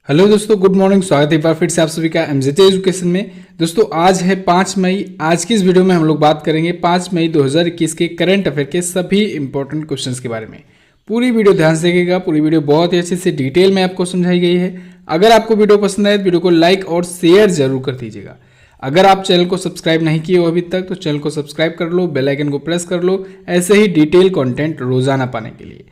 Hello दोस्तों, good morning. स्वागत है एक बार फिर से आप सभी का एमजेटी एजुकेशन में। दोस्तों आज है 5 मई। आज की इस वीडियो में हम लोग बात करेंगे 5 मई 2021 के करंट अफेयर के सभी इंपॉर्टेंट क्वेश्चंस के बारे में। पूरी वीडियो ध्यान से देखिएगा। पूरी वीडियो बहुत ही अच्छे से डिटेल में आपको समझाई गई है। अगर आपको वीडियो पसंद आए तो वीडियो को लाइक और शेयर जरूर कर दीजिएगा। अगर आप चैनल को सब्सक्राइब नहीं किए हो अभी तक तो चैनल को सब्सक्राइब कर लो, बेल आइकन को प्रेस कर लो ऐसे ही डिटेल कंटेंट रोजाना पाने के लिए।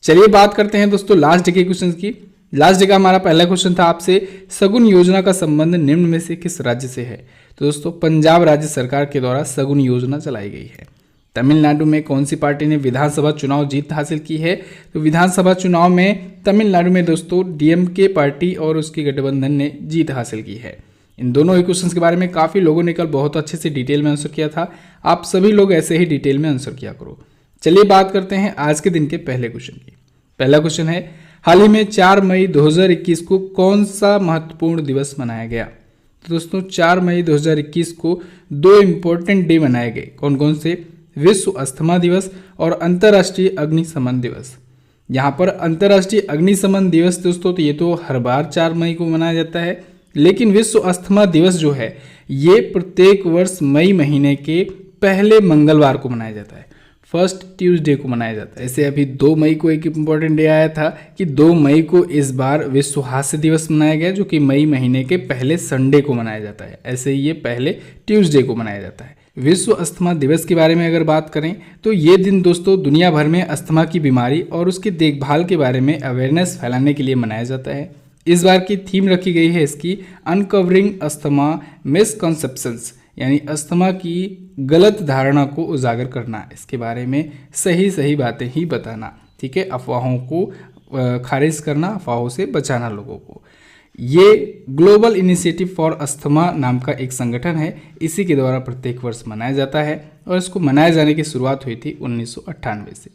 चलिए बात करते हैं दोस्तों लास्ट डे के क्वेश्चन की। लास्ट डे का हमारा पहला क्वेश्चन था आपसे, सगुन योजना का संबंध निम्न में से किस राज्य से है? तो दोस्तों पंजाब राज्य सरकार के द्वारा सगुन योजना चलाई गई है। तमिलनाडु में कौन सी पार्टी ने विधानसभा चुनाव जीत हासिल की है? तो विधानसभा चुनाव में तमिलनाडु में दोस्तों डीएमके पार्टी और उसकी गठबंधन ने जीत हासिल की है। इन दोनों ही क्वेश्चन के बारे में काफ़ी लोगों ने कल बहुत अच्छे से डिटेल में आंसर किया था। आप सभी लोग ऐसे ही डिटेल में आंसर किया करो। चलिए बात करते हैं आज के दिन के पहले क्वेश्चन की। पहला क्वेश्चन है, हाल ही में 4 मई 2021 को कौन सा महत्वपूर्ण दिवस मनाया गया? तो दोस्तों 4 मई 2021 को दो इंपॉर्टेंट डे मनाए गए। कौन कौन से? विश्व अस्थमा दिवस और अंतर्राष्ट्रीय अग्निशमन दिवस। यहाँ पर अंतर्राष्ट्रीय अग्निशमन दिवस दोस्तों तो ये तो हर बार 4 मई को मनाया जाता है, लेकिन विश्व अस्थमा दिवस जो है ये प्रत्येक वर्ष मई महीने के पहले मंगलवार को मनाया जाता है, फर्स्ट ट्यूसडे को मनाया जाता है। ऐसे अभी 2 मई को एक इम्पॉर्टेंट डे आया था कि 2 मई को इस बार विश्व हास्य दिवस मनाया गया, जो कि मई महीने के पहले संडे को मनाया जाता है। ऐसे ही ये पहले ट्यूसडे को मनाया जाता है। विश्व अस्थमा दिवस के बारे में अगर बात करें तो ये दिन दोस्तों दुनिया भर में अस्थमा की बीमारी और उसकी देखभाल के बारे में अवेयरनेस फैलाने के लिए मनाया जाता है। इस बार की थीम रखी गई है इसकी अनकवरिंग अस्थमा मिसकॉन्सेप्शंस, यानी अस्थमा की गलत धारणा को उजागर करना, इसके बारे में सही सही बातें ही बताना। ठीक है, अफवाहों को खारिज करना, अफवाहों से बचाना लोगों को। ये ग्लोबल इनिशिएटिव फॉर अस्थमा नाम का एक संगठन है, इसी के द्वारा प्रत्येक वर्ष मनाया जाता है और इसको मनाए जाने की शुरुआत हुई थी 1998 से।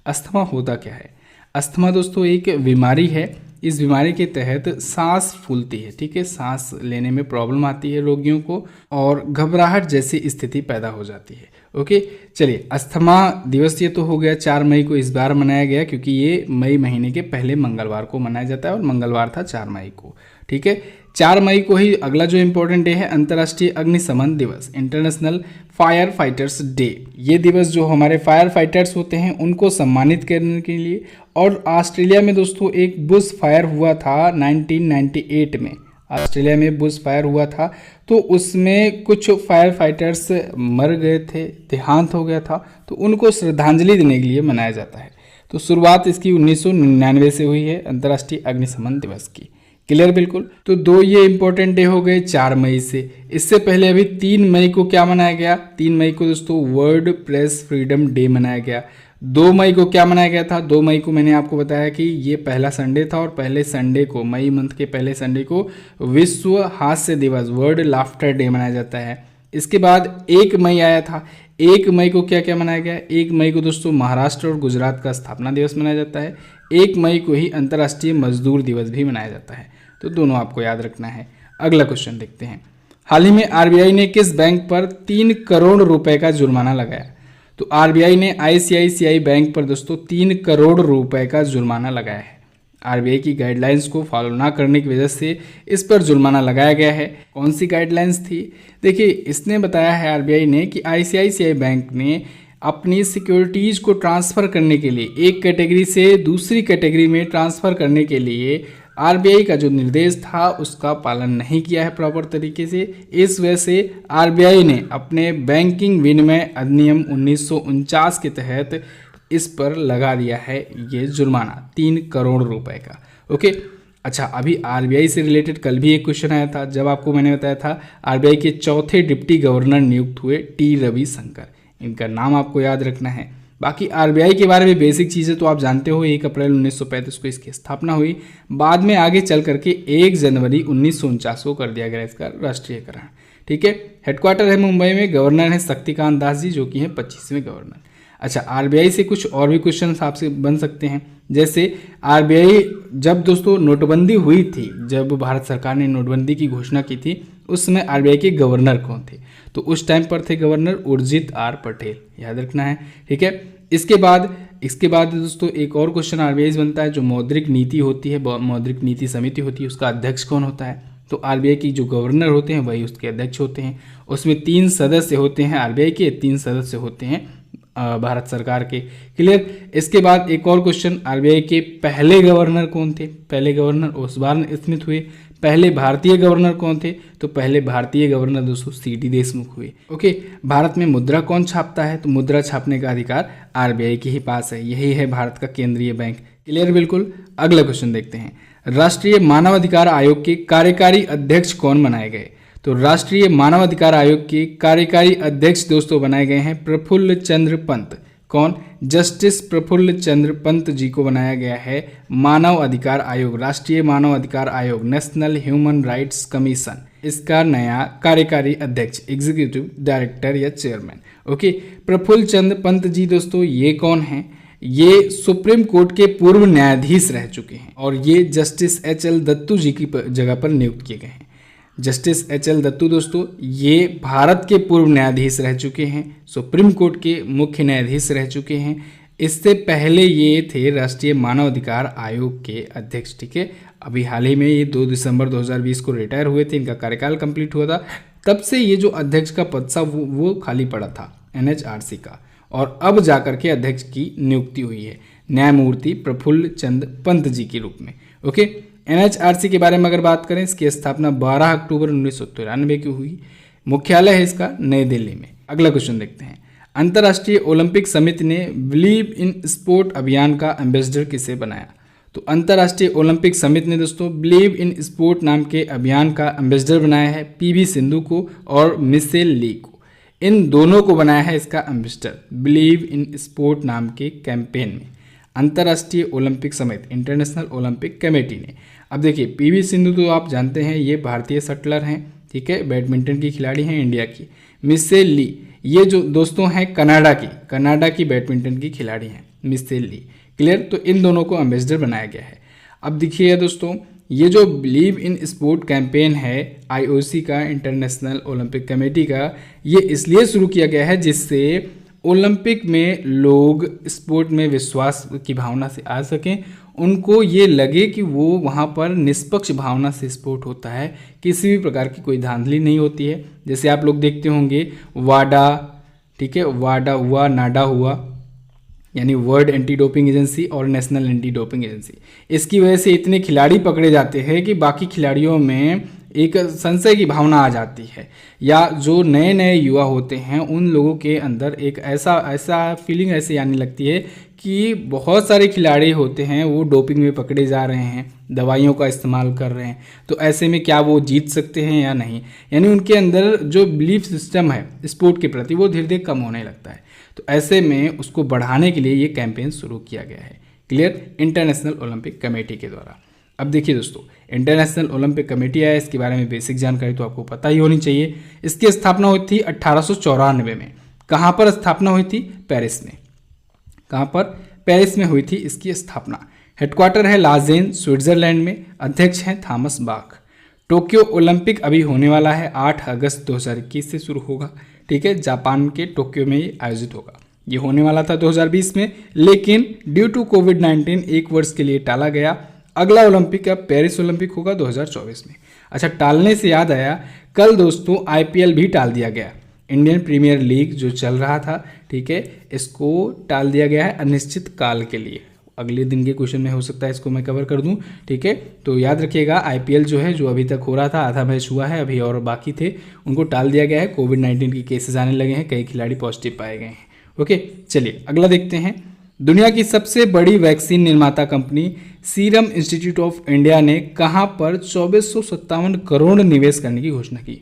अस्थमा होता क्या है? अस्थमा दोस्तों एक बीमारी है। इस बीमारी के तहत सांस फूलती है। ठीक है, सांस लेने में प्रॉब्लम आती है रोगियों को और घबराहट जैसी स्थिति पैदा हो जाती है। ओके, चलिए अस्थमा दिवस ये तो हो गया, 4 मई को इस बार मनाया गया क्योंकि ये मई महीने के पहले मंगलवार को मनाया जाता है और मंगलवार था 4 मई को। ठीक है, 4 मई को ही अगला जो इम्पोर्टेंट डे है अंतर्राष्ट्रीय अग्निशमन दिवस, इंटरनेशनल फायर फाइटर्स डे। ये दिवस जो हमारे फायर फाइटर्स होते हैं उनको सम्मानित करने के लिए। और ऑस्ट्रेलिया में दोस्तों एक बुश फायर हुआ था 1998 में। ऑस्ट्रेलिया में बुश फायर हुआ था तो उसमें कुछ फायर फाइटर्स मर गए थे, देहांत हो गया था, तो उनको श्रद्धांजलि देने के लिए मनाया जाता है। तो शुरुआत इसकी 1999 से हुई है अंतर्राष्ट्रीय अग्निशमन दिवस की। क्लियर बिल्कुल। तो दो ये इंपॉर्टेंट डे हो गए 4 मई से। इससे पहले अभी 3 मई को क्या मनाया गया? 3 मई को दोस्तों वर्ल्ड प्रेस फ्रीडम डे मनाया गया। 2 मई को क्या मनाया गया था? 2 मई को मैंने आपको बताया कि ये पहला संडे था और पहले संडे को, मई मंथ के पहले संडे को विश्व हास्य दिवस, वर्ल्ड लाफ्टर डे मनाया जाता है। इसके बाद 1 मई आया था। 1 मई को क्या क्या मनाया गया? 1 मई को दोस्तों महाराष्ट्र और गुजरात का स्थापना दिवस मनाया जाता है। 1 मई को ही अंतर्राष्ट्रीय मजदूर दिवस भी मनाया जाता है। तो दोनों आपको याद रखना है। अगला क्वेश्चन देखते हैं, हाल ही में आरबीआई ने किस बैंक पर 3 करोड़ रुपए का जुर्माना लगाया? तो आरबीआई ने आईसीआईसीआई बैंक पर दोस्तों 3 करोड़ रुपए का जुर्माना लगाया है। आरबीआई की गाइडलाइंस को फॉलो ना करने की वजह से इस पर जुर्माना लगाया गया है। कौन सी गाइडलाइंस थी? देखिए, इसने बताया है आरबीआई ने कि आईसीआईसीआई बैंक ने अपनी सिक्योरिटीज़ को ट्रांसफ़र करने के लिए, एक कैटेगरी से दूसरी कैटेगरी में ट्रांसफ़र करने के लिए आरबीआई का जो निर्देश था उसका पालन नहीं किया है प्रॉपर तरीके से। इस वजह से आरबीआई ने अपने बैंकिंग विनिमय अधिनियम 1949 के तहत इस पर लगा दिया है ये जुर्माना 3 करोड़ रुपए का। ओके, अच्छा, अभी आरबीआई से रिलेटेड कल भी एक क्वेश्चन आया था जब आपको मैंने बताया था आरबीआई के चौथे डिप्टी गवर्नर नियुक्त हुए टी रविशंकर। इनका नाम आपको याद रखना है। बाकी आरबीआई के बारे में बेसिक चीज़ें तो आप जानते हो, 1 अप्रैल 1935 को इसकी स्थापना हुई। बाद में आगे चल करके 1 जनवरी 1949 को कर दिया गया इसका राष्ट्रीयकरण। ठीक है, हेडक्वार्टर है मुंबई में, गवर्नर है शक्तिकांत दास जी जो कि हैं 25वें गवर्नर। अच्छा, आरबीआई से कुछ और भी क्वेश्चन आपसे बन सकते हैं, जैसे आरबीआई जब दोस्तों नोटबंदी हुई थी, जब भारत सरकार ने नोटबंदी की घोषणा की थी उस समय आरबीआई के गवर्नर कौन थे? तो उस टाइम पर थे गवर्नर उर्जित आर पटेल, याद रखना है। ठीक है, इसके बाद इसके बाद दोस्तों एक और क्वेश्चन आरबीआई से बनता है, जो मौद्रिक नीति होती है, मौद्रिक नीति समिति होती है, उसका अध्यक्ष कौन होता है? तो आरबीआई की जो गवर्नर होते हैं वही उसके अध्यक्ष होते हैं। उसमें 3 सदस्य होते हैं आरबीआई के, 3 सदस्य होते हैं भारत सरकार के। क्लियर। इसके बाद एक और क्वेश्चन, आरबीआई के पहले गवर्नर कौन थे? पहले गवर्नर ओसबॉर्न स्मिथ हुए। पहले भारतीय गवर्नर कौन थे? तो पहले भारतीय गवर्नर दोस्तों सीडी देशमुख हुए। ओके। भारत में मुद्रा कौन छापता है? तो मुद्रा छापने का अधिकार आरबीआई के ही पास है, यही है भारत का केंद्रीय बैंक। क्लियर बिल्कुल। अगला क्वेश्चन देखते हैं, राष्ट्रीय मानवाधिकार आयोग के कार्यकारी अध्यक्ष कौन बनाए गए? तो राष्ट्रीय मानवाधिकार आयोग के कार्यकारी अध्यक्ष दोस्तों बनाए गए हैं प्रफुल्ल चंद्र पंत। कौन? जस्टिस प्रफुल्ल चंद्र पंत जी को बनाया गया है मानव अधिकार आयोग, राष्ट्रीय मानव अधिकार आयोग, नेशनल ह्यूमन राइट्स कमीशन, इसका नया कार्यकारी अध्यक्ष, एग्जीक्यूटिव डायरेक्टर या चेयरमैन। ओके। प्रफुल्ल चंद्र पंत जी दोस्तों ये कौन हैं? ये सुप्रीम कोर्ट के पूर्व न्यायाधीश रह चुके हैं और ये जस्टिस HL दत्तू जी की जगह पर नियुक्त किए गए हैं। जस्टिस HL दत्तू दोस्तों ये भारत के पूर्व न्यायाधीश रह चुके हैं, सुप्रीम कोर्ट के मुख्य न्यायाधीश रह चुके हैं। इससे पहले ये थे राष्ट्रीय मानव अधिकार आयोग के अध्यक्ष। ठीक है। अभी हाल ही में ये 2 दिसंबर 2020 को रिटायर हुए थे, इनका कार्यकाल कंप्लीट हुआ था। तब से ये जो अध्यक्ष का पद था वो खाली पड़ा था NHRC का, और अब जाकर के अध्यक्ष की नियुक्ति हुई है न्यायमूर्ति प्रफुल्ल चंद्र पंत जी के रूप में। ओके। NHRC के बारे में अगर बात करें, इसकी स्थापना 12 अक्टूबर 1993 की हुई। मुख्यालय है इसका नई दिल्ली में। अगला क्वेश्चन देखते हैं, अंतर्राष्ट्रीय ओलंपिक समिति ने बिलीव इन स्पोर्ट अभियान का एम्बेसडर किसे बनाया? तो अंतर्राष्ट्रीय ओलंपिक समिति ने दोस्तों बिलीव इन स्पोर्ट नाम के अभियान का एम्बेसडर बनाया है PV सिंधु को और मिशेल ली को। इन दोनों को बनाया है इसका एम्बेसडर बिलीव इन स्पोर्ट नाम के कैंपेन में अंतर्राष्ट्रीय ओलंपिक समिति, इंटरनेशनल ओलंपिक कमेटी ने। अब देखिए PV सिंधु तो आप जानते हैं ये भारतीय शटलर हैं, ठीक है, बैडमिंटन की खिलाड़ी हैं इंडिया की। मिशेल ली ये जो दोस्तों हैं कनाडा की बैडमिंटन की खिलाड़ी हैं मिशेल ली। क्लियर। तो इन दोनों को एम्बेसडर बनाया गया है। अब देखिए दोस्तों, ये जो बिलीव इन स्पोर्ट कैंपेन है IOC का, इंटरनेशनल ओलंपिक कमेटी का, ये इसलिए शुरू किया गया है जिससे ओलंपिक में लोग स्पोर्ट में विश्वास की भावना से आ सकें, उनको ये लगे कि वो वहाँ पर निष्पक्ष भावना से स्पोर्ट होता है, किसी भी प्रकार की कोई धांधली नहीं होती है। जैसे आप लोग देखते होंगे वाडा, ठीक है, वाडा हुआ, नाडा हुआ, यानी वर्ल्ड एंटी डोपिंग एजेंसी और नेशनल एंटी डोपिंग एजेंसी, इसकी वजह से इतने खिलाड़ी पकड़े जाते हैं कि बाकी खिलाड़ियों में एक संशय की भावना आ जाती है, या जो नए नए युवा होते हैं उन लोगों के अंदर एक ऐसा फीलिंग ऐसे आने लगती है कि बहुत सारे खिलाड़ी होते हैं वो डोपिंग में पकड़े जा रहे हैं, दवाइयों का इस्तेमाल कर रहे हैं, तो ऐसे में क्या वो जीत सकते हैं या नहीं, यानी उनके अंदर जो बिलीफ सिस्टम है स्पोर्ट के प्रति वो धीरे धीरे कम होने लगता है। तो ऐसे में उसको बढ़ाने के लिए ये कैंपेन शुरू किया गया है। क्लियर। इंटरनेशनल ओलंपिक कमेटी के द्वारा। अब देखिए दोस्तों, इंटरनेशनल ओलंपिक कमेटी है, इसके बारे में बेसिक जानकारी तो आपको पता ही होनी चाहिए। इसकी स्थापना हुई थी 1894 में। कहाँ पर स्थापना हुई थी? पेरिस में। कहाँ पर? पेरिस में हुई थी इसकी स्थापना। हेडक्वार्टर है लाजेन, स्विट्जरलैंड में। अध्यक्ष हैं थॉमस बाख। टोक्यो ओलंपिक अभी होने वाला है, 8 अगस्त 2021 से शुरू होगा, ठीक है, जापान के टोक्यो में ये आयोजित होगा। ये होने वाला था 2020 में, लेकिन ड्यू टू कोविड-19 1 वर्ष के लिए टाला गया। अगला ओलंपिक अब पेरिस ओलंपिक होगा 2024 में। अच्छा, टालने से याद आया, कल दोस्तों IPL भी टाल दिया गया। इंडियन प्रीमियर लीग जो चल रहा था, ठीक है, इसको टाल दिया गया है अनिश्चित काल के लिए। अगले दिन के क्वेश्चन में हो सकता है इसको मैं कवर कर दूं, ठीक है। तो याद रखिएगा IPL जो है, जो अभी तक हो रहा था, आधा मैच हुआ है, अभी और बाकी थे, उनको टाल दिया गया है। कोविड-19 के केसेस आने लगे हैं, कई खिलाड़ी पॉजिटिव पाए गए हैं। ओके, चलिए अगला देखते हैं। दुनिया की सबसे बड़ी वैक्सीन निर्माता company serum institute of India ने कहां पर 2457 करोड़ निवेश करने की घोषणा की?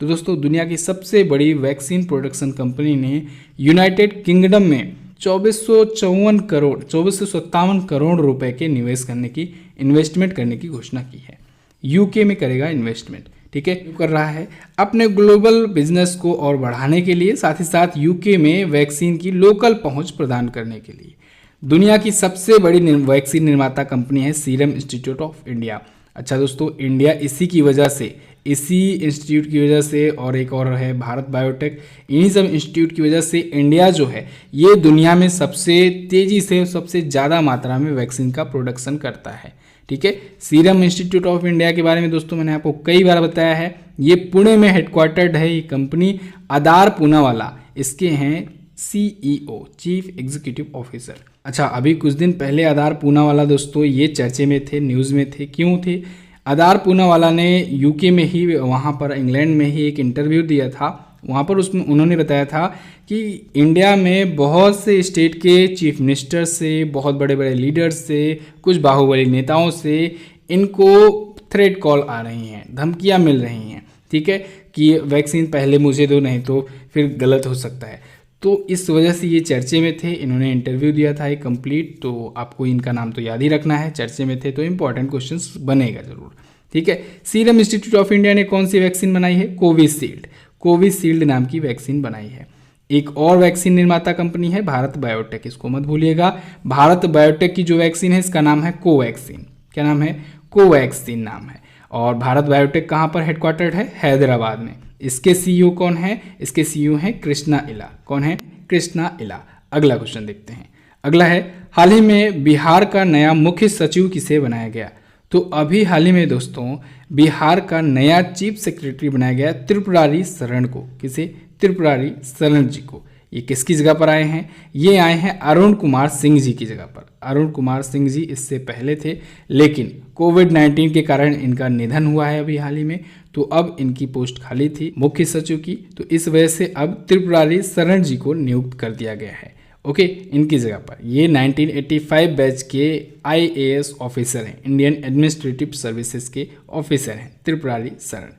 तो दोस्तों, दुनिया की सबसे बड़ी वैक्सीन प्रोडक्शन कंपनी ने यूनाइटेड किंगडम में 2457 करोड़ रुपए के इन्वेस्टमेंट करने की घोषणा की है। यूके में करेगा इन्वेस्टमेंट, ठीक है, कर रहा है अपने ग्लोबल बिजनेस को और बढ़ाने के लिए, साथ ही साथ यूके में वैक्सीन की लोकल पहुंच प्रदान करने के लिए। दुनिया की सबसे बड़ी वैक्सीन निर्माता कंपनी है सीरम इंस्टीट्यूट ऑफ इंडिया। अच्छा दोस्तों, इंडिया इसी की वजह से, इसी इंस्टीट्यूट की वजह से, और एक और है भारत बायोटेक, इन्हीं सब इंस्टीट्यूट की वजह से इंडिया जो है ये दुनिया में सबसे तेज़ी से, सबसे ज़्यादा मात्रा में वैक्सीन का प्रोडक्शन करता है। ठीक है, सीरम इंस्टीट्यूट ऑफ इंडिया के बारे में दोस्तों मैंने आपको कई बार बताया है, ये पुणे में हेडक्वार्टर्ड है। ये कंपनी आधार पूनावाला, इसके हैं CEO, चीफ एग्जीक्यूटिव ऑफिसर। अच्छा, अभी कुछ दिन पहले आधार पूनावाला दोस्तों ये चर्चे में थे, न्यूज़ में थे। क्यों थे? आधार पूनावाला ने यूके में ही, वहाँ पर इंग्लैंड में ही एक इंटरव्यू दिया था। वहाँ पर उसमें उन्होंने बताया था कि इंडिया में बहुत से स्टेट के चीफ मिनिस्टर से, बहुत बड़े बड़े लीडर्स से, कुछ बाहुबली नेताओं से इनको थ्रेट कॉल आ रही हैं, धमकियाँ मिल रही हैं। ठीक है, कि वैक्सीन पहले मुझे दो, नहीं तो फिर गलत हो सकता है। तो इस वजह से ये चर्चे में थे। इन्होंने इंटरव्यू दिया था एक कंप्लीट, तो आपको इनका नाम तो याद ही रखना है। चर्चे में थे तो इंपॉर्टेंट क्वेश्चंस बनेगा जरूर। ठीक है, सीरम इंस्टीट्यूट ऑफ इंडिया ने कौन सी वैक्सीन बनाई है? कोविशील्ड। कोविशील्ड नाम की वैक्सीन बनाई है। एक और वैक्सीन निर्माता कंपनी है भारत बायोटेक, इसको मत भूलिएगा। भारत बायोटेक की जो वैक्सीन है इसका नाम है कोवैक्सीन। क्या नाम है? कोवैक्सीन नाम है। और भारत बायोटेक कहाँ पर हेडक्वार्टर्ड है? हैदराबाद में। इसके CEO कौन है? इसके CEO हैं कृष्णा इला। कौन है? कृष्णा इला। अगला क्वेश्चन देखते हैं। अगला है, हाल ही में बिहार का नया मुख्य सचिव किसे बनाया गया? तो अभी हाल ही में दोस्तों बिहार का नया चीफ सेक्रेटरी बनाया गया त्रिपुरारी शरण को। किसे? त्रिपुरारी शरण जी को। ये किसकी जगह पर आए हैं? ये आए हैं अरुण कुमार सिंह जी की जगह पर। अरुण कुमार सिंह जी इससे पहले थे, लेकिन कोविड-19 के कारण इनका निधन हुआ है अभी हाल ही में, तो अब इनकी पोस्ट खाली थी मुख्य सचिव की, तो इस वजह से अब त्रिपुरारी शरण जी को नियुक्त कर दिया गया है। ओके, इनकी जगह पर ये 1985 बैच के IAS ऑफिसर हैं, इंडियन एडमिनिस्ट्रेटिव सर्विसेज के ऑफिसर हैं त्रिपुरारी शरण।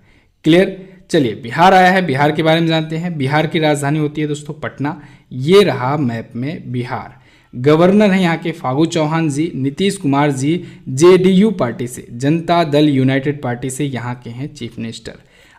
क्लियर? चलिए, बिहार आया है, बिहार के बारे में जानते हैं। बिहार की राजधानी होती है दोस्तों पटना। ये रहा मैप में बिहार। गवर्नर हैं यहाँ के फागू चौहान जी। नीतीश कुमार जी JDU पार्टी से, जनता दल यूनाइटेड पार्टी से यहाँ के हैं चीफ मिनिस्टर।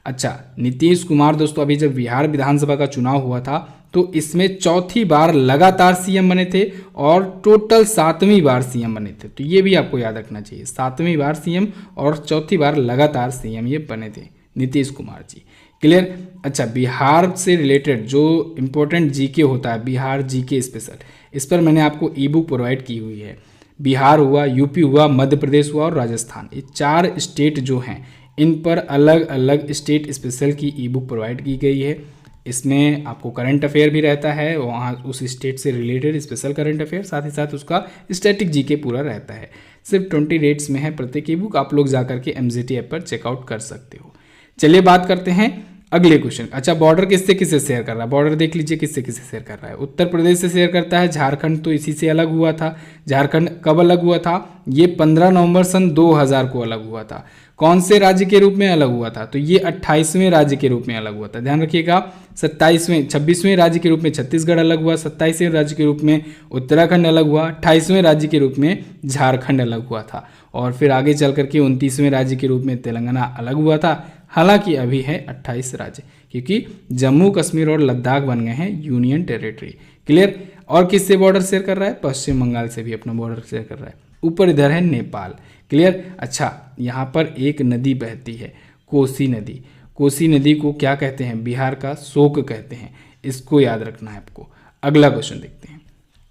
अच्छा, नीतीश कुमार दोस्तों अभी जब बिहार विधानसभा का चुनाव हुआ था तो इसमें चौथी बार लगातार CM बने थे और टोटल 7वीं बार CM बने थे। तो ये भी आपको याद रखना चाहिए, 7वीं बार CM और चौथी बार लगातार CM ये बने थे नीतीश कुमार जी। क्लियर? अच्छा, बिहार से रिलेटेड जो इम्पोर्टेंट GK होता है, बिहार GK स्पेशल, इस पर मैंने आपको ई-बुक प्रोवाइड की हुई है। बिहार हुआ, यूपी हुआ, मध्य प्रदेश हुआ और राजस्थान, ये 4 स्टेट जो हैं इन पर अलग अलग स्टेट स्पेशल की ई-बुक प्रोवाइड की गई है। इसमें आपको करंट अफेयर भी रहता है, वहाँ उस स्टेट से रिलेटेड स्पेशल करंट अफेयर, साथ ही साथ उसका स्टैटिक GK पूरा रहता है। सिर्फ 20 रेट्स में है प्रत्येक ई-बुक, आप लोग जाकर के MZT ऐप पर चेकआउट कर सकते हो। चलिए बात करते हैं अगले क्वेश्चन। अच्छा, बॉर्डर किससे किससे शेयर कर रहा है? बॉर्डर देख लीजिए किससे किससे शेयर कर रहा है। उत्तर प्रदेश से शेयर करता है, झारखंड तो इसी से अलग हुआ था। झारखंड कब अलग हुआ था? ये 15 नवंबर सन 2000 को अलग हुआ था। कौन से राज्य के रूप में अलग हुआ था? तो ये 28वें राज्य के रूप में अलग हुआ था। ध्यान रखिएगा, 26वें राज्य के रूप में छत्तीसगढ़ अलग हुआ, 27वें राज्य के रूप में उत्तराखंड अलग हुआ, 28वें राज्य के रूप में झारखंड अलग हुआ था, और फिर आगे चल करके 29वें राज्य के रूप में तेलंगाना अलग हुआ था। हालांकि अभी है 28 राज्य, क्योंकि जम्मू कश्मीर और लद्दाख बन गए हैं यूनियन टेरिटरी। क्लियर? और किससे बॉर्डर शेयर कर रहा है? पश्चिम बंगाल से भी अपना बॉर्डर शेयर कर रहा है। ऊपर इधर है नेपाल। क्लियर? अच्छा, यहाँ पर एक नदी बहती है, कोसी नदी। कोसी नदी को क्या कहते हैं? बिहार का शोक कहते हैं। इसको याद रखना है आपको। अगला क्वेश्चन देखते हैं।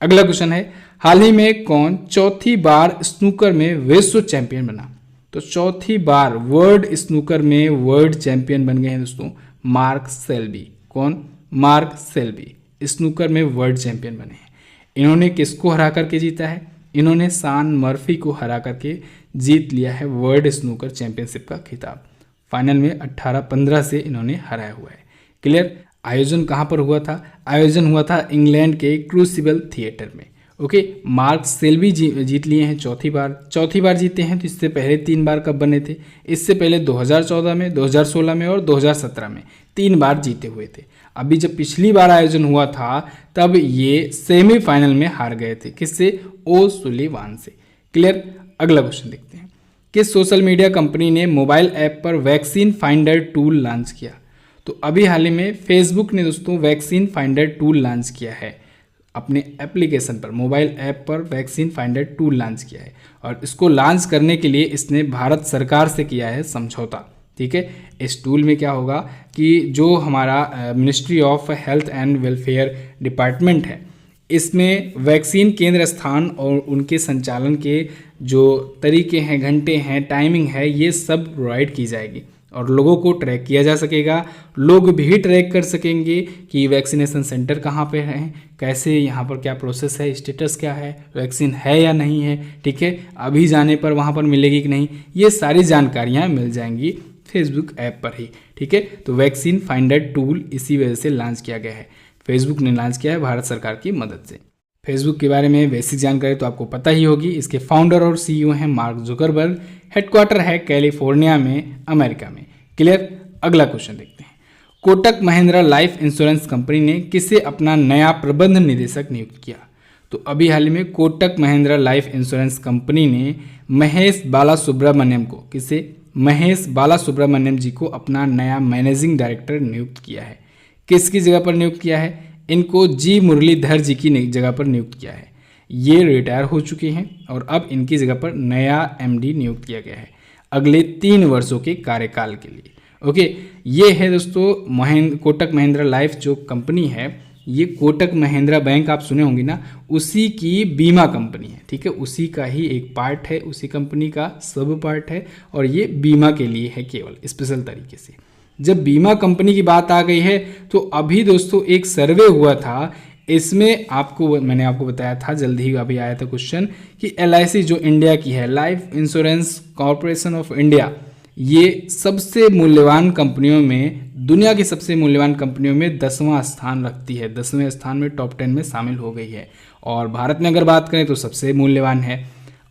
अगला क्वेश्चन है, हाल ही में कौन चौथी बार स्नूकर में विश्व चैंपियन बना? तो चौथी बार वर्ल्ड स्नूकर में वर्ल्ड चैंपियन बन गए हैं दोस्तों मार्क सेल्बी। कौन? मार्क सेल्बी स्नूकर में वर्ल्ड चैंपियन बने हैं। इन्होंने किसको हरा करके जीता है? इन्होंने सान मर्फी को हरा करके जीत लिया है वर्ल्ड स्नूकर चैंपियनशिप का खिताब। फाइनल में 18-15 से इन्होंने हराया हुआ है। क्लियर? आयोजन कहाँ पर हुआ था? आयोजन हुआ था इंग्लैंड के क्रूसिबल थिएटर में। ओके, मार्क सेल्बी जीत लिए हैं चौथी बार जीते हैं। तो इससे पहले 3 बार कब बने थे? इससे पहले 2014 में, 2016 में और 2017 में 3 बार जीते हुए थे। अभी जब पिछली बार आयोजन हुआ था तब ये सेमीफाइनल में हार गए थे। किससे? ओ सुलिवान से। क्लियर? अगला क्वेश्चन देखते हैं। किस सोशल मीडिया कंपनी ने मोबाइल ऐप पर वैक्सीन फाइंडर टूल लॉन्च किया? तो अभी हाल ही में फेसबुक ने दोस्तों वैक्सीन फाइंडर टूल लॉन्च किया है। अपने एप्लीकेशन पर, मोबाइल ऐप पर वैक्सीन फाइंडर टूल लॉन्च किया है और इसको लॉन्च करने के लिए इसने भारत सरकार से किया है समझौता। ठीक है, इस टूल में क्या होगा कि जो हमारा ministry of health and welfare department है, इसमें वैक्सीन केंद्र स्थान और उनके संचालन के जो तरीके हैं, घंटे हैं, टाइमिंग है, ये सब प्रोवाइड की जाएगी और लोगों को ट्रैक किया जा सकेगा। लोग भी ट्रैक कर सकेंगे कि वैक्सीनेशन सेंटर कहाँ पे हैं, कैसे यहाँ पर क्या प्रोसेस है, स्टेटस क्या है, वैक्सीन है या नहीं है। ठीक है, अभी जाने पर वहाँ पर मिलेगी कि नहीं, ये सारी जानकारियाँ मिल जाएंगी फेसबुक ऐप पर ही। ठीक है, तो वैक्सीन फाइंडर टूल इसी वजह से लॉन्च किया गया है, फेसबुक ने लॉन्च किया है भारत सरकार की मदद से। फेसबुक के बारे में बेसिक जानकारी तो आपको पता ही होगी। इसके फाउंडर और सीईओ हैं मार्क जुकरबर्ग, हेडक्वार्टर है कैलिफोर्निया में, अमेरिका में। क्लियर। अगला क्वेश्चन देखते हैं। Kotak Mahindra life insurance company ने किसे अपना नया प्रबंध निदेशक नियुक्त किया? तो अभी हाल ही में Kotak Mahindra life insurance company ने महेश बालासुब्रमण्यम को, किसे, महेश बालासुब्रमण्यम जी को अपना नया मैनेजिंग डायरेक्टर नियुक्त किया है। किसकी जगह पर नियुक्त किया है? इनको जी मुरलीधर जी की जगह पर नियुक्त किया है। ये रिटायर हो चुके हैं और अब इनकी जगह पर नया एमडी नियुक्त किया गया है अगले 3 वर्षों के कार्यकाल के लिए। ओके, ये है दोस्तों कोटक महिंद्रा लाइफ जो कंपनी है, ये कोटक महिंद्रा बैंक आप सुने होंगे ना, उसी की बीमा कंपनी है। ठीक है, उसी का ही एक पार्ट है, उसी कंपनी का सब पार्ट है और ये बीमा के लिए है केवल स्पेशल तरीके से। जब बीमा कंपनी की बात आ गई है तो अभी दोस्तों एक सर्वे हुआ था, इसमें मैंने आपको बताया था, जल्दी ही अभी आया था क्वेश्चन कि LIC जो इंडिया की है, life insurance corporation of India, ये सबसे मूल्यवान कंपनियों में, दुनिया की सबसे मूल्यवान कंपनियों में 10वां स्थान रखती है, 10वें स्थान में टॉप 10 में शामिल हो गई है और भारत में अगर बात करें तो सबसे मूल्यवान है।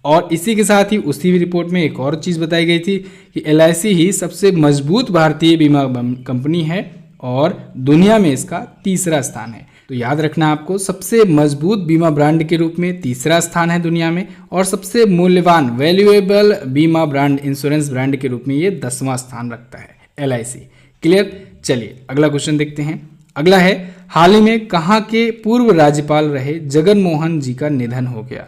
और इसी के साथ ही उसी रिपोर्ट में एक और चीज़ बताई गई थी कि LIC ही सबसे मजबूत भारतीय बीमा कंपनी है और दुनिया में इसका 3रा स्थान है। तो याद रखना आपको, सबसे मजबूत बीमा ब्रांड के रूप में 3रा स्थान है दुनिया में और सबसे मूल्यवान वैल्यूएबल बीमा ब्रांड, इंश्योरेंस ब्रांड के रूप में ये 10वां स्थान रखता है LIC। क्लियर। चलिए अगला क्वेश्चन देखते हैं। अगला है, हाल ही में कहाँ के पूर्व राज्यपाल रहे जगन मोहन जी का निधन हो गया?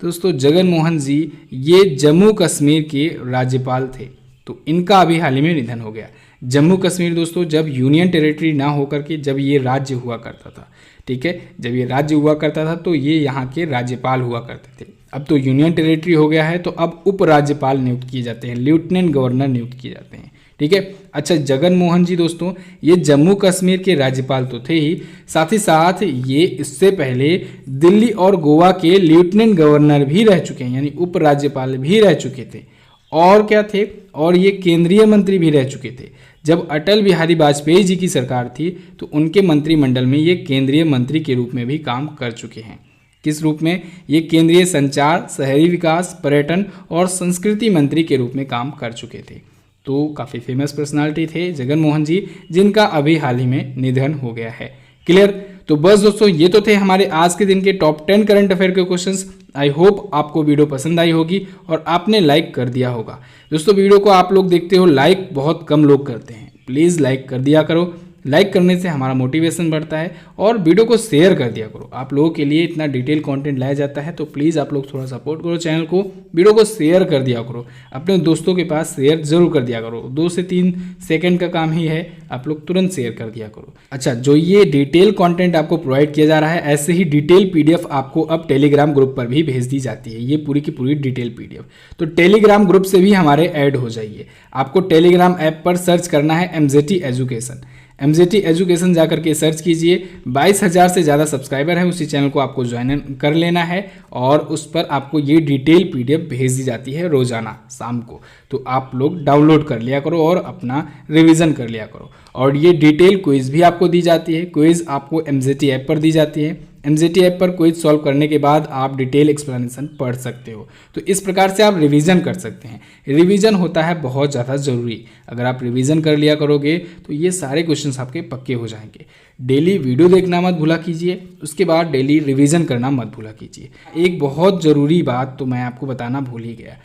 दोस्तों जगन मोहन जी ये जम्मू कश्मीर के राज्यपाल थे, तो इनका अभी हाल ही में निधन हो गया। जम्मू कश्मीर दोस्तों जब यूनियन टेरिटरी ना होकर के जब ये राज्य हुआ करता था, ठीक है, जब ये राज्य हुआ करता था तो ये यहाँ के राज्यपाल हुआ करते थे। अब तो यूनियन टेरिटरी हो गया है तो अब उप राज्यपाल नियुक्त किए जाते हैं, लेफ्टिनेंट गवर्नर नियुक्त किए जाते हैं। ठीक है। अच्छा, जगन मोहन जी दोस्तों ये जम्मू कश्मीर के राज्यपाल तो थे ही, साथ ही साथ ये इससे पहले दिल्ली और गोवा के लेफ्टिनेंट गवर्नर भी रह चुके हैं, यानी उप राज्यपाल भी रह चुके थे। और क्या थे, और ये केंद्रीय मंत्री भी रह चुके थे। जब अटल बिहारी वाजपेयी जी की सरकार थी तो उनके मंत्रिमंडल में ये केंद्रीय मंत्री के रूप में भी काम कर चुके हैं। किस रूप में? ये केंद्रीय संचार, शहरी विकास, पर्यटन और संस्कृति मंत्री के रूप में काम कर चुके थे। तो काफ़ी फेमस पर्सनालिटी थे जगन मोहन जी, जिनका अभी हाल ही में निधन हो गया है। क्लियर। तो बस दोस्तों ये तो थे हमारे आज के दिन के टॉप 10 करंट अफेयर के क्वेश्चंस। आई होप आपको वीडियो पसंद आई होगी और आपने लाइक कर दिया होगा। दोस्तों वीडियो को आप लोग देखते हो, लाइक बहुत कम लोग करते हैं, प्लीज़ लाइक कर दिया करो। लाइक करने से हमारा मोटिवेशन बढ़ता है और वीडियो को शेयर कर दिया करो। आप लोगों के लिए इतना डिटेल कंटेंट लाया जाता है तो प्लीज़ आप लोग थोड़ा सपोर्ट करो चैनल को, वीडियो को शेयर कर दिया करो, अपने दोस्तों के पास शेयर जरूर कर दिया करो। 2 से 3 सेकंड का काम ही है, आप लोग तुरंत शेयर कर दिया करो। अच्छा, जो ये डिटेल कंटेंट आपको प्रोवाइड किया जा रहा है, ऐसे ही डिटेल PDF आपको अब टेलीग्राम ग्रुप पर भी भेज दी जाती है, ये पूरी की पूरी डिटेल PDF। तो टेलीग्राम ग्रुप से भी हमारे ऐड हो जाइए। आपको टेलीग्राम ऐप पर सर्च करना है MZT एजुकेशन। MZT एजुकेशन जाकर के सर्च कीजिए। 22,000 से ज़्यादा सब्सक्राइबर है, उसी चैनल को आपको ज्वाइन कर लेना है और उस पर आपको ये डिटेल PDF भेज दी जाती है रोज़ाना शाम को। तो आप लोग डाउनलोड कर लिया करो और अपना रिवीजन कर लिया करो। और ये डिटेल क्विज़ भी आपको दी जाती है, क्विज़ आपको MZT ऐप पर दी जाती है। MZT ऐप पर क्विज सॉल्व करने के बाद आप डिटेल एक्सप्लेनेशन पढ़ सकते हो। तो इस प्रकार से आप रिवीजन कर सकते हैं। रिवीजन होता है बहुत ज़्यादा ज़रूरी। अगर आप रिवीजन कर लिया करोगे तो ये सारे क्वेश्चंस आपके पक्के हो जाएंगे। डेली वीडियो देखना मत भूला कीजिए, उसके बाद डेली रिवीजन करना मत भूला कीजिए। एक बहुत ज़रूरी बात तो मैं आपको बताना भूल ही गया,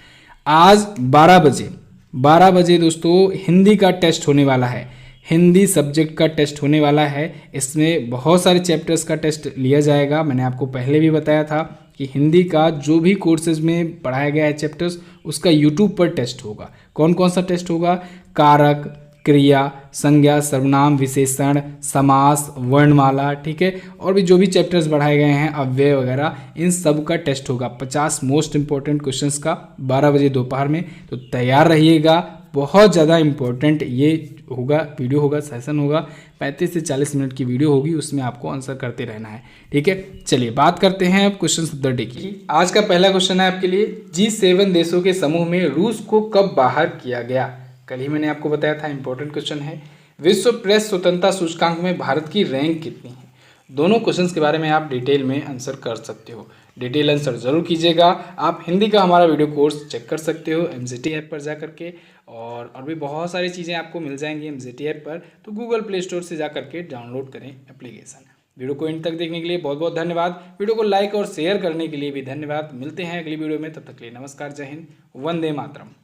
आज 12 बजे दोस्तों हिंदी का टेस्ट होने वाला है। हिंदी सब्जेक्ट का टेस्ट होने वाला है। इसमें बहुत सारे चैप्टर्स का टेस्ट लिया जाएगा। मैंने आपको पहले भी बताया था कि हिंदी का जो भी कोर्सेज में पढ़ाया गया है चैप्टर्स, उसका यूट्यूब पर टेस्ट होगा। कौन कौन सा टेस्ट होगा? कारक, क्रिया, संज्ञा, सर्वनाम, विशेषण, समास, वर्णमाला, ठीक है, और भी जो भी चैप्टर्स बढ़ाए गए हैं, अव्यय वगैरह, इन सब का टेस्ट होगा। 50 मोस्ट इंपॉर्टेंट क्वेश्चंस का 12 बजे दोपहर में, तो तैयार रहिएगा। बहुत ज़्यादा इंपॉर्टेंट ये होगा, वीडियो होगा, सेशन होगा, 35 से 40 मिनट की वीडियो होगी, उसमें आपको आंसर करते रहना है, ठीक है। चलिए बात करते हैं अब क्वेश्चन ऑफ द डे की। आज का पहला क्वेश्चन है आपके लिए, G7 देशों के समूह में रूस को कब बाहर किया गया? कल ही मैंने आपको बताया था, इंपॉर्टेंट क्वेश्चन है। विश्व प्रेस स्वतंत्रता सूचकांक में भारत की रैंक कितनी है? दोनों क्वेश्चंस के बारे में आप डिटेल में आंसर कर सकते हो। डिटेल आंसर जरूर कीजिएगा। आप हिंदी का हमारा वीडियो कोर्स चेक कर सकते हो MZT ऐप पर जा करके, और भी बहुत सारी चीज़ें आपको मिल जाएंगी MZT ऐप पर, तो गूगल प्ले स्टोर से जा करके डाउनलोड करें एप्लीकेशन। वीडियो को एंड तक देखने के लिए बहुत बहुत धन्यवाद। वीडियो को लाइक और शेयर करने के लिए भी धन्यवाद। मिलते हैं अगली वीडियो में, तब तक के लिए नमस्कार, जय हिंद, वंदे मातरम।